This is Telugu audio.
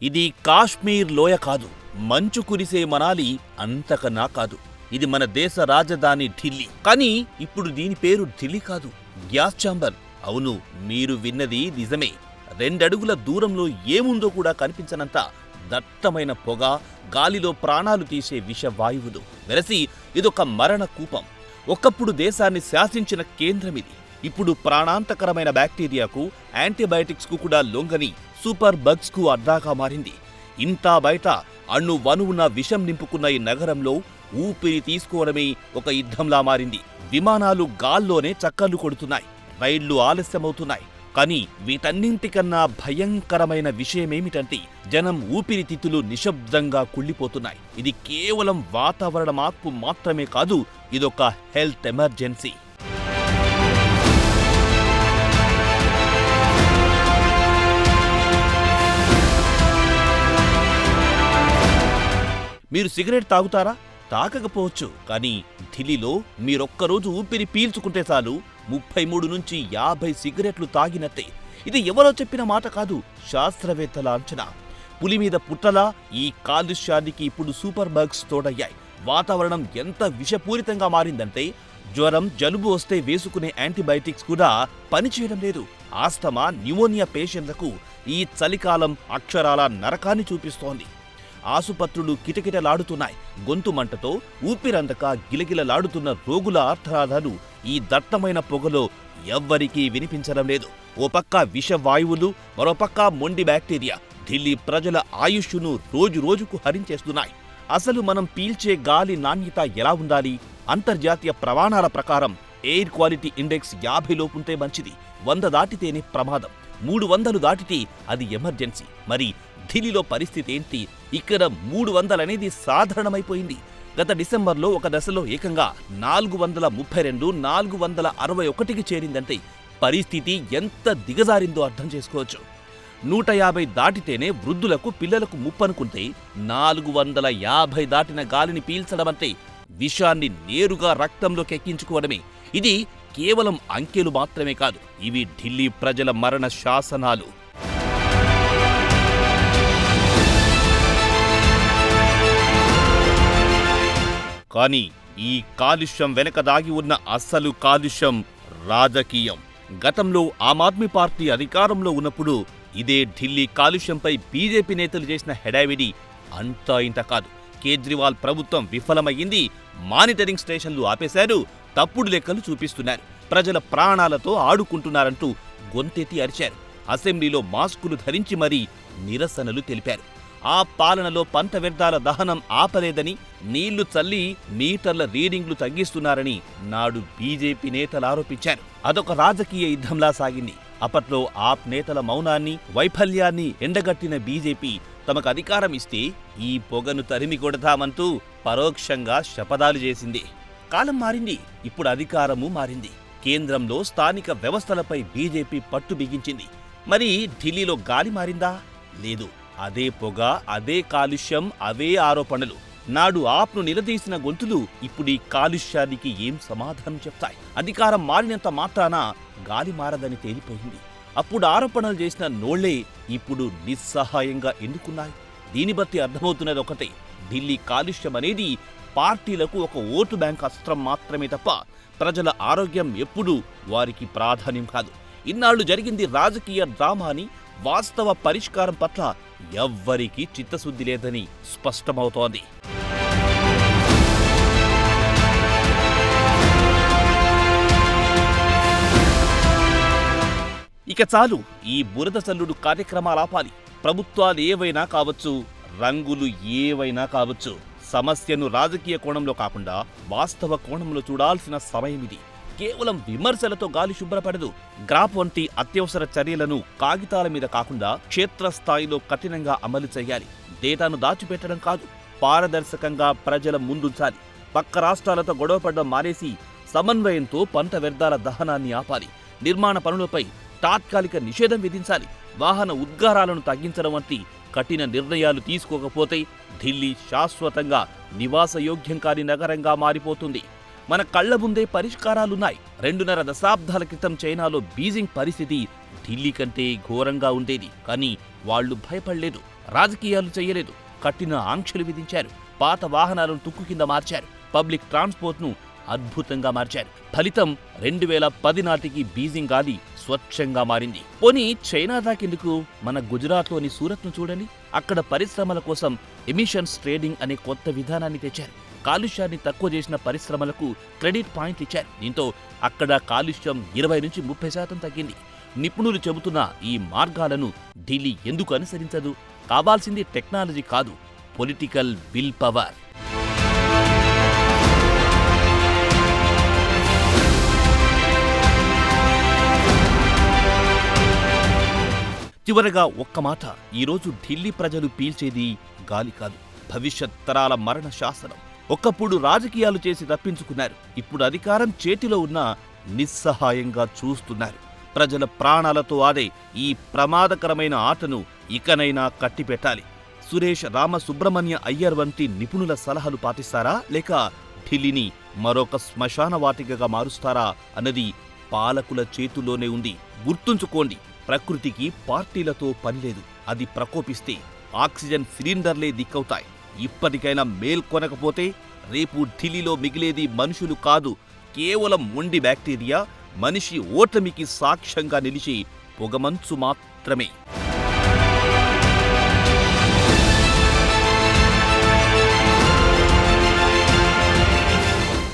ఇది కాశ్మీర్ లోయ కాదు, మంచు కురిసే మనాలి అంతకన్నా కాదు. ఇది మన దేశ రాజధాని ఢిల్లీ. కానీ ఇప్పుడు దీని పేరు ఢిల్లీ కాదు, గ్యాస్ ఛాంబర్. అవును, మీరు విన్నది నిజమే. 2 అడుగుల దూరంలో ఏముందో కూడా కనిపించనంత దట్టమైన పొగ, గాలిలో ప్రాణాలు తీసే విషవాయువులు వెరసి ఇదొక మరణ కూపం. ఒకప్పుడు దేశాన్ని శాసించిన కేంద్రమిది. ఇప్పుడు ప్రాణాంతకరమైన బ్యాక్టీరియాకు, యాంటీబయాటిక్స్కు కూడా లొంగని సూపర్ బగ్స్కు అడ్డాగా మారింది. ఇంతా బయట అణువణువున విషం నింపుకున్న ఈ నగరంలో ఊపిరి తీసుకోవడమే ఒక యుద్ధంలా మారింది. విమానాలు గాల్లోనే చక్కర్లు కొడుతున్నాయి, రైళ్లు ఆలస్యమవుతున్నాయి. కానీ వీటన్నింటికన్నా భయంకరమైన విషయమేమిటంటే జనం ఊపిరితిత్తులు నిశ్శబ్దంగా కుళ్ళిపోతున్నాయి. ఇది కేవలం వాతావరణ మార్పు మాత్రమే కాదు, ఇదొక హెల్త్ ఎమర్జెన్సీ. మీరు సిగరెట్ తాగుతారా? తాగకపోవచ్చు. కానీ ఢిల్లీలో మీరొక్కరోజు ఊపిరి పీల్చుకుంటే చాలు 33 నుంచి 50 సిగరెట్లు తాగినట్టే. ఇది ఎవరో చెప్పిన మాట కాదు, శాస్త్రవేత్తల అంచనా. పులి మీద పుట్టలా ఈ కాలుష్యానికి ఇప్పుడు సూపర్ బగ్స్ తోడయ్యాయి. వాతావరణం ఎంత విషపూరితంగా మారిందంటే జ్వరం, జలుబు వస్తే వేసుకునే యాంటీబయాటిక్స్ కూడా పనిచేయడం లేదు. ఆస్తమా, న్యూమోనియా పేషెంట్లకు ఈ చలికాలం అక్షరాల నరకాన్ని చూపిస్తోంది. ఆసుపత్రులు కిటకిటలాడుతున్నాయి. గొంతు మంటతో ఊపిరందక గిలగిలలాడుతున్న రోగుల ఆర్తనాదాలు ఈ దట్టమైన పొగలో ఎవ్వరికీ వినిపించడం లేదు. ఓ పక్క విషవాయువులు, మరోపక్క మొండి బ్యాక్టీరియా ఢిల్లీ ప్రజల ఆయుష్ను రోజురోజుకు హరించేస్తున్నాయి. అసలు మనం పీల్చే గాలి నాణ్యత ఎలా ఉండాలి? అంతర్జాతీయ ప్రమాణాల ప్రకారం ఎయిర్ క్వాలిటీ ఇండెక్స్ 50 లోపుంటే మంచిది. 100 దాటితేనే ప్రమాదం. 300 దాటితే అది ఎమర్జెన్సీ. మరి ఢిల్లీలో పరిస్థితి ఏంటి? ఇక్కడ 300 అనేది సాధారణమైపోయింది. గత డిసెంబర్లో ఒక దశలో ఏకంగా 432, 461కి చేరిందంటే పరిస్థితి ఎంత దిగజారిందో అర్థం చేసుకోవచ్చు. 150 దాటితేనే వృద్ధులకు, పిల్లలకు ముప్పనుకుంటే 450 దాటిన గాలిని పీల్చడమంటే విషాన్ని నేరుగా రక్తంలోకి ఎక్కించుకోవడమే. ఇది కేవలం అంకెలు మాత్రమే కాదు, ఇవి ఢిల్లీ ప్రజల మరణ శాసనాలు. కానీ ఈ కాలుష్యం వెనక దాగి ఉన్న అస్సలు కాలుష్యం రాజకీయం. గతంలో ఆమ్ ఆద్మీ పార్టీ అధికారంలో ఉన్నప్పుడు ఇదే ఢిల్లీ కాలుష్యంపై బీజేపీ నేతలు చేసిన హెడావిడి అంతా ఇంత కాదు. కేజ్రీవాల్ ప్రభుత్వం విఫలమయ్యింది, మానిటరింగ్ స్టేషన్లు ఆపేశారు, తప్పుడు లెక్కలు చూపిస్తున్నారు, ప్రజల ప్రాణాలతో ఆడుకుంటున్నారంటూ గొంతెత్తి అరిచారు. అసెంబ్లీలో మాస్కులు ధరించి మరీ నిరసనలు తెలిపారు. ఆ పాలనలో పంట వ్యర్థాల దహనం ఆపలేదని, నీళ్లు చల్లి మీటర్ల రీడింగ్లు తగ్గిస్తున్నారని నాడు బీజేపీ నేతలు ఆరోపించారు. అదొక రాజకీయ యుద్ధంలా సాగింది. అప్పట్లో ఆప్ నేతల మౌనాన్ని, వైఫల్యాన్ని ఎండగట్టిన బీజేపీ తమకు అధికారం ఇస్తే ఈ పొగను తరిమి కొడతామంటూ పరోక్షంగా శపథాలు చేసింది. కాలం మారింది, ఇప్పుడు అధికారము మారింది. కేంద్రంలో స్థానిక వ్యవస్థలపై బీజేపీ పట్టు బిగించింది. మరి ఢిల్లీలో గాలి మారిందా? లేదు. అదే పొగ, అదే కాలుష్యం, అవే ఆరోపణలు. నాడు ఆప్ను నిలదీసిన గొంతులు ఇప్పుడు ఈ కాలుష్యానికి ఏం సమాధానం చెప్తాయి? అధికారం మారినంత మాత్రాన గాలి మారదని తేలిపోయింది. అప్పుడు ఆరోపణలు చేసిన నోళ్లే ఇప్పుడు నిస్సహాయంగా ఎందుకున్నాయి? దీన్ని బట్టి అర్థమవుతున్నది ఒకటే, ఢిల్లీ కాలుష్యం అనేది పార్టీలకు ఒక ఓటు బ్యాంక్ అస్త్రం మాత్రమే తప్ప ప్రజల ఆరోగ్యం ఎప్పుడూ వారికి ప్రాధాన్యం కాదు. ఇన్నాళ్లు జరిగింది రాజకీయ డ్రామా అని, వాస్తవ పరిష్కారం పట్ల ఎవ్వరికీ చిత్తశుద్ధి లేదని స్పష్టమవుతోంది. ఇక చాలు, ఈ బురద చల్లుడు కార్యక్రమాలాపాలి. ప్రభుత్వాలు ఏవైనా కావచ్చు, రంగులు ఏవైనా కావచ్చు, సమస్యను రాజకీయ కోణంలో కాకుండా వాస్తవ కోణంలో చూడాల్సిన సమయమిది. కేవలం విమర్శలతో గాలి శుభ్రపడదు. గ్రాప్ వంటి అత్యవసర చర్యలను కాగితాల మీద కాకుండా క్షేత్రస్థాయిలో కఠినంగా అమలు చేయాలి. డేటాను దాచిపెట్టడం కాదు, పారదర్శకంగా ప్రజల ముందుంచాలి. పక్క రాష్ట్రాలతో గొడవపడడం మానేసి సమన్వయంతో పంట వ్యర్థాల దహనాన్ని ఆపాలి. నిర్మాణ పనులపై తాత్కాలిక నిషేధం విధించాలి. వాహన ఉద్గారాలను తగ్గించడం వంటి కఠిన నిర్ణయాలు తీసుకోకపోతే ఢిల్లీ శాశ్వతంగా నివాసయోగ్యం కాని నగరంగా మారిపోతుంది. మన కళ్ల ముందే పరిష్కారాలున్నాయి. 2.5 దశాబ్దాల క్రితం చైనాలో బీజింగ్ పరిస్థితి ఢిల్లీ కంటే ఘోరంగా ఉండేది. కానీ వాళ్లు భయపడలేదు. రాజకీయాలు చేయలేదు, కఠిన ఆంక్షలు విధించారు, పాత వాహనాలను తుక్కు కింద మార్చారు, పబ్లిక్ ట్రాన్స్పోర్ట్ను అద్భుతంగా మార్చారు. ఫలితం 2010 నాటికి బీజింగ్ గాలి స్వచ్ఛంగా మారింది. పోనీ చైనా దాకెందుకు, మన గుజరాత్లోని సూరత్ను చూడండి. అక్కడ పరిశ్రమల కోసం ఎమిషన్స్ ట్రేడింగ్ అనే కొత్త విధానాన్ని తెచ్చారు. కాలుష్యాన్ని తక్కువ చేసిన పరిశ్రమలకు క్రెడిట్ పాయింట్లు ఇచ్చారు. దీంతో అక్కడ కాలుష్యం 20-30% తగ్గింది. నిపుణులు చెబుతున్న ఈ మార్గాలను ఢిల్లీ ఎందుకు అనుసరించదు? కావాల్సింది టెక్నాలజీ కాదు, పొలిటికల్ విల్ పవర్. చివరగా ఒక్క మాట, ఈరోజు ఢిల్లీ ప్రజలు పీల్చేది గాలి కాదు, భవిష్యత్ తరాల మరణ శాసనం. ఒకప్పుడు రాజకీయాలు చేసి తప్పించుకున్నారు, ఇప్పుడు అధికారం చేతిలో ఉన్నా నిస్సహాయంగా చూస్తున్నారు. ప్రజల ప్రాణాలతో ఆడే ఈ ప్రమాదకరమైన ఆటను ఇకనైనా కట్టిపెట్టాలి. సురేష్ రామసుబ్రహ్మణ్య అయ్యర్ వంటి నిపుణుల సలహాలు పాటిస్తారా, లేక ఢిల్లీని మరొక శ్మశాన వాటికగా మారుస్తారా అన్నది పాలకుల చేతుల్లోనే ఉంది. గుర్తుంచుకోండి, ప్రకృతికి పార్టీలతో పనిలేదు. అది ప్రకోపిస్తే ఆక్సిజన్ సిలిండర్లే దిక్కవుతాయి. ఇప్పటికైనా మేల్కొనకపోతే రేపు ఢిల్లీలో మిగిలేది మనుషులు కాదు, కేవలం మొండి బ్యాక్టీరియా, మనిషి ఓటమికి సాక్ష్యంగా నిలిచి పొగమంచు మాత్రమే.